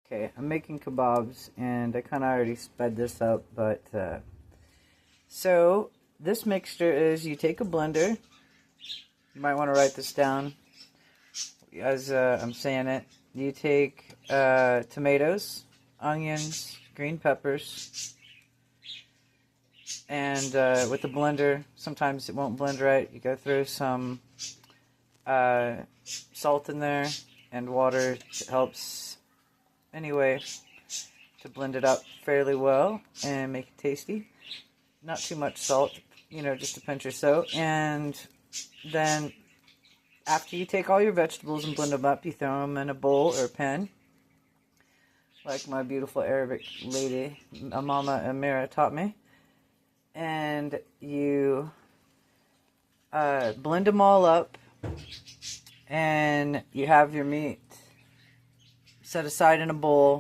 Okay, I'm making kebabs, and I kind of already sped this up, but, so, this mixture is, you take a blender, you might want to write this down, as, I'm saying it, you take, tomatoes, onions, green peppers, and, with the blender, sometimes it won't blend right, you go through some, salt in there, and water. It helps anyway to blend it up fairly well and make it tasty. Not too much salt, just a pinch or so. And then after you take all your vegetables and blend them up, you throw them in a bowl or a pan, like my beautiful Arabic lady, Mama Amira, taught me. And you blend them all up, and you have your meat set aside in a bowl.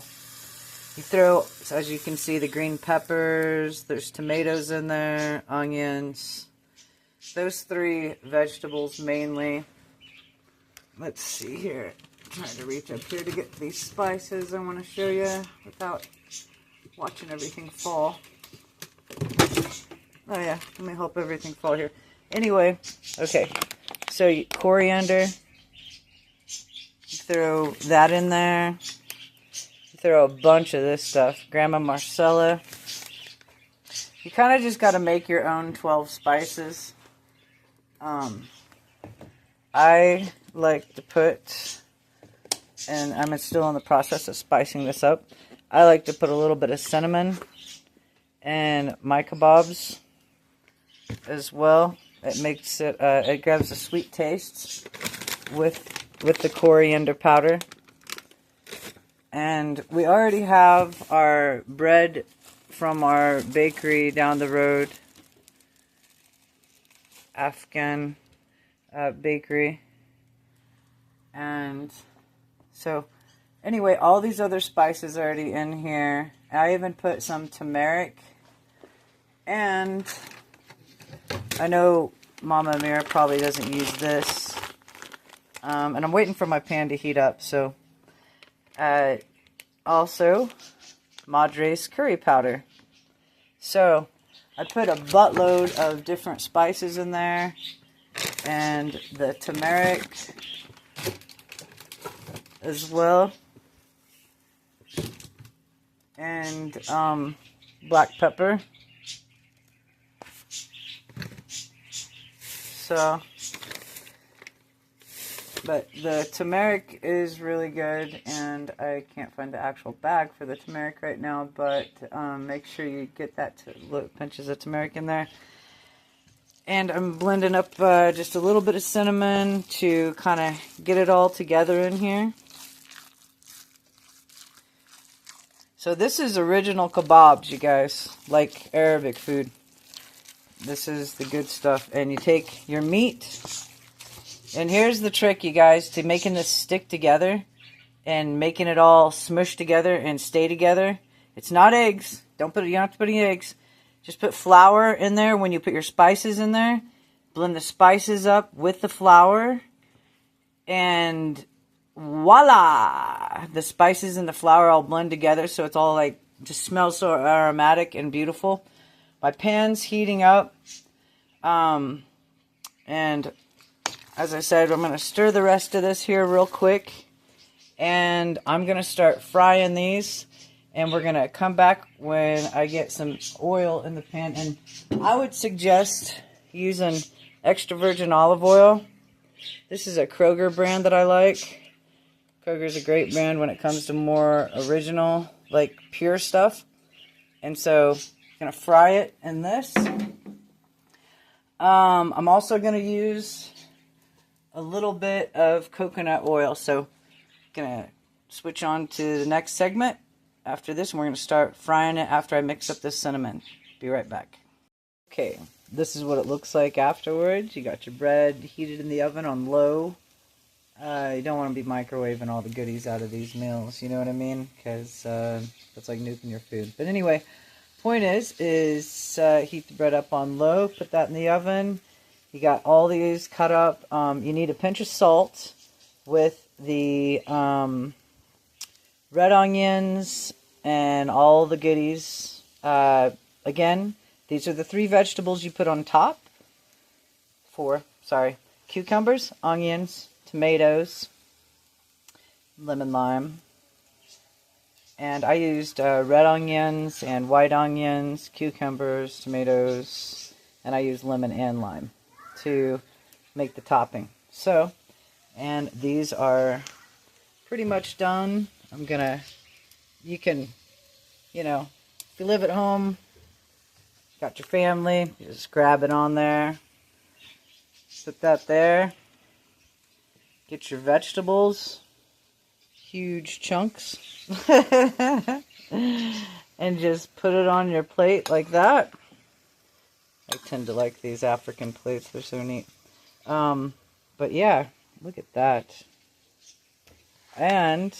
You throw, as you can see, the green peppers, there's tomatoes in there, onions, those three vegetables mainly. Let's see here, I'm trying to reach up here to get these spices I want to show you without watching everything fall. Oh yeah, let me help everything fall here. Anyway, okay, so coriander, you throw that in there. You throw a bunch of this stuff. Grandma Marcella. You kind of just got to make your own 12 spices. I like to put, and I'm still in the process of spicing this up, I like to put a little bit of cinnamon and my kebabs as well. It makes it, it gives a sweet taste with the coriander powder. And we already have our bread from our bakery down the road, Afghan bakery. And so anyway, all these other spices are already in here. I even put some turmeric, and I know Mama Amira probably doesn't use this. And I'm waiting for my pan to heat up, so also Madre's curry powder. So I put a buttload of different spices in there, and the turmeric as well, and black pepper. So, but the turmeric is really good, and I can't find the actual bag for the turmeric right now, but make sure you get that pinches of turmeric in there. And I'm blending up just a little bit of cinnamon to kind of get it all together in here. So this is original kebabs, you guys, like Arabic food. This is the good stuff. And you take your meat. And here's the trick, you guys, to making this stick together and making it all smush together and stay together. It's not eggs. You don't have to put any eggs. Just put flour in there when you put your spices in there. Blend the spices up with the flour. And voila! The spices and the flour all blend together, so it's all like, just smells so aromatic and beautiful. My pan's heating up. And as I said, I'm going to stir the rest of this here real quick. And I'm going to start frying these. And we're going to come back when I get some oil in the pan. And I would suggest using extra virgin olive oil. This is a Kroger brand that I like. Kroger's a great brand when it comes to more original, like pure stuff. And so I'm going to fry it in this. I'm also going to use a little bit of coconut oil. So I'm going to switch on to the next segment after this, and we're going to start frying it after I mix up this cinnamon. Be right back. Okay, this is what it looks like afterwards. You got your bread heated in the oven on low. You don't want to be microwaving all the goodies out of these meals, you know what I mean? Because that's like nuking your food. But anyway, point is heat the bread up on low, put that in the oven. You got all these cut up. You need a pinch of salt with the red onions, and all the goodies. Again, these are the 3 vegetables you put on top. 4, sorry. Cucumbers, onions, tomatoes, lemon lime. And I used red onions and white onions, cucumbers, tomatoes, and I used lemon and lime to make the topping. So, and these are pretty much done. You can, if you live at home, got your family, you just grab it on there. Put that there. Get your vegetables. Huge chunks. And just put it on your plate like that. I tend to like these African plates. They're so neat. But yeah, look at that. And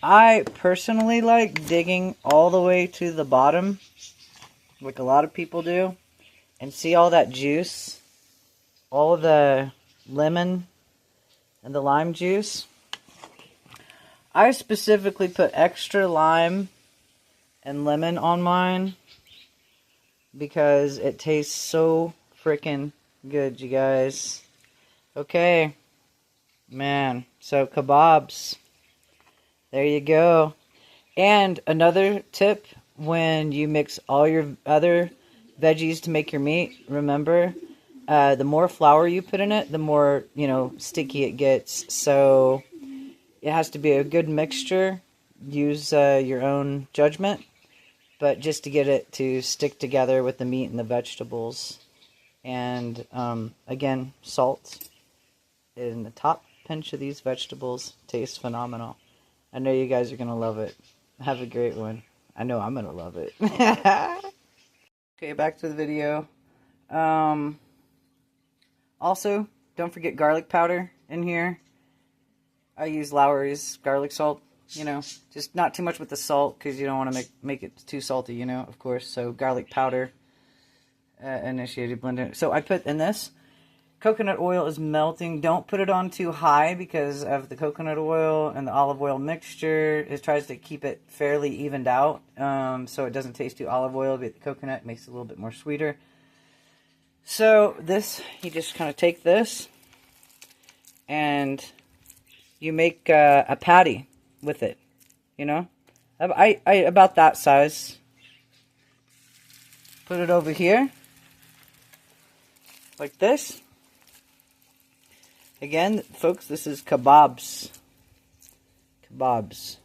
I personally like digging all the way to the bottom, like a lot of people do, and see all that juice, all the lemon and the lime juice. I specifically put extra lime and lemon on mine because it tastes so freaking good, you guys. Okay, man, so kebabs. There you go. And another tip, when you mix all your other veggies to make your meat, remember, the more flour you put in it, the more, sticky it gets. So it has to be a good mixture. Use your own judgment. But just to get it to stick together with the meat and the vegetables. And, again, salt in the top pinch of these vegetables tastes phenomenal. I know you guys are going to love it. Have a great one. I know I'm going to love it. Okay, back to the video. Also, don't forget garlic powder in here. I use Lowry's garlic salt. Just not too much with the salt because you don't want to make it too salty, of course. So garlic powder, initiated blender. So I put in this. Coconut oil is melting. Don't put it on too high because of the coconut oil and the olive oil mixture. It tries to keep it fairly evened out so it doesn't taste too olive oil, but the coconut makes it a little bit more sweeter. So this, you just kind of take this and you make a patty with it, I about that size. Put it over here like this. Again, folks, this is kebabs. Kabobs.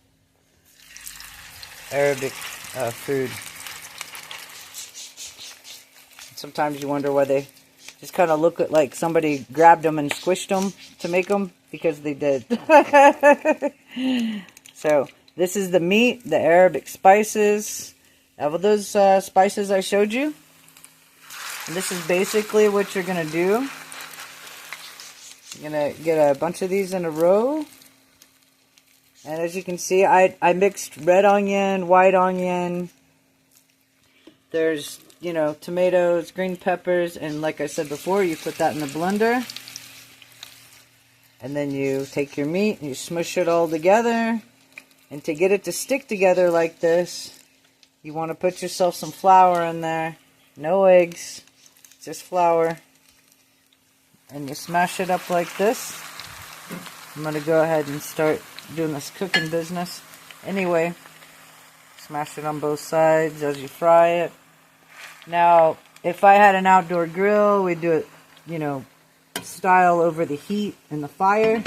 Arabic food. Sometimes you wonder why they just kind of look like somebody grabbed them and squished them to make them, because they did. So, this is the meat, the Arabic spices. All those spices I showed you. And this is basically what you're going to do. You're going to get a bunch of these in a row. And as you can see, I mixed red onion, white onion. There's, tomatoes, green peppers. And like I said before, you put that in the blender. And then you take your meat and you smush it all together. And to get it to stick together like this, you want to put yourself some flour in there. No eggs, just flour. And you smash it up like this. I'm going to go ahead and start doing this cooking business. Anyway, smash it on both sides as you fry it. Now, if I had an outdoor grill, we'd do it, style over the heat and the fire,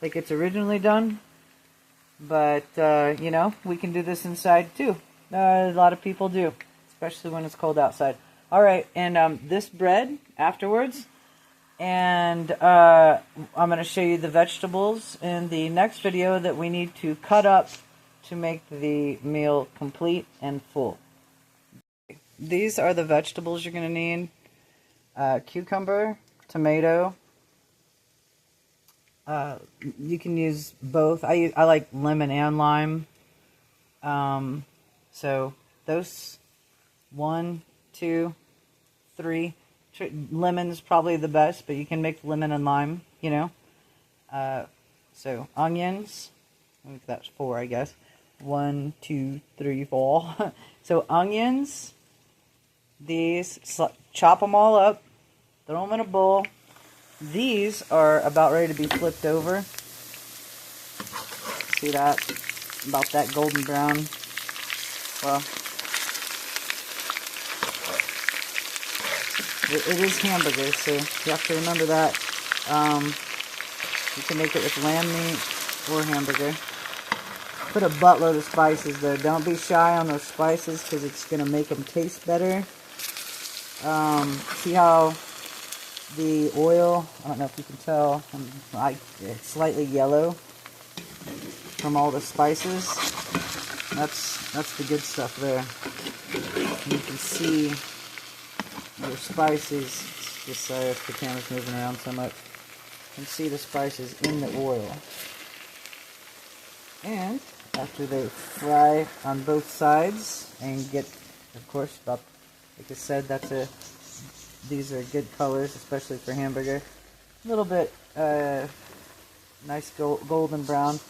like it's originally done. But, we can do this inside too. A lot of people do, especially when it's cold outside. Alright, and this bread afterwards, and I'm going to show you the vegetables in the next video that we need to cut up to make the meal complete and full. These are the vegetables you're going to need. Cucumber, tomato. You can use both. I like lemon and lime. So those 1, 2, 3. Lemon's probably the best, but you can mix lemon and lime, So onions. I think that's 4, I guess. 1, 2, 3, 4. So onions, these, chop them all up, throw them in a bowl. These are about ready to be flipped over. See that? About that golden brown. Well, it is hamburger, so you have to remember that. You can make it with lamb meat or hamburger. Put a buttload of spices though. Don't be shy on those spices because it's going to make them taste better. See how the oil, I don't know if you can tell, it's slightly yellow from all the spices. That's the good stuff there. And you can see your spices. Just sorry if the camera's moving around so much. You can see the spices in the oil. And after they fry on both sides and get, of course, about, like I said, these are good colors, especially for hamburger. A little bit nice golden brown.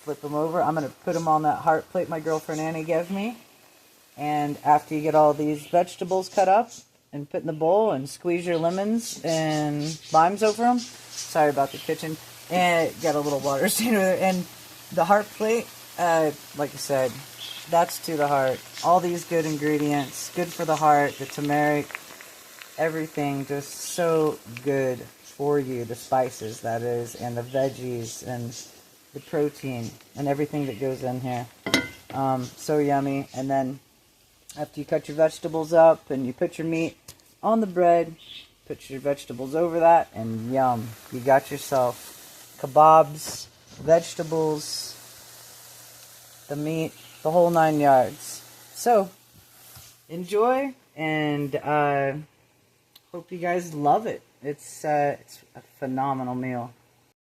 Flip them over. I'm going to put them on that heart plate my girlfriend Annie gave me. And after you get all these vegetables cut up and put in the bowl and squeeze your lemons and limes over them. Sorry about the kitchen. And got a little water stain over there. And the heart plate, like I said, that's to the heart. All these good ingredients, good for the heart, the turmeric, everything just so good for you. The spices, that is, and the veggies, and the protein, and everything that goes in here. So yummy. And then after you cut your vegetables up and you put your meat on the bread, put your vegetables over that, and yum. You got yourself kebabs, vegetables, the meat, the whole 9 yards. So, enjoy, and hope you guys love it. It's a phenomenal meal.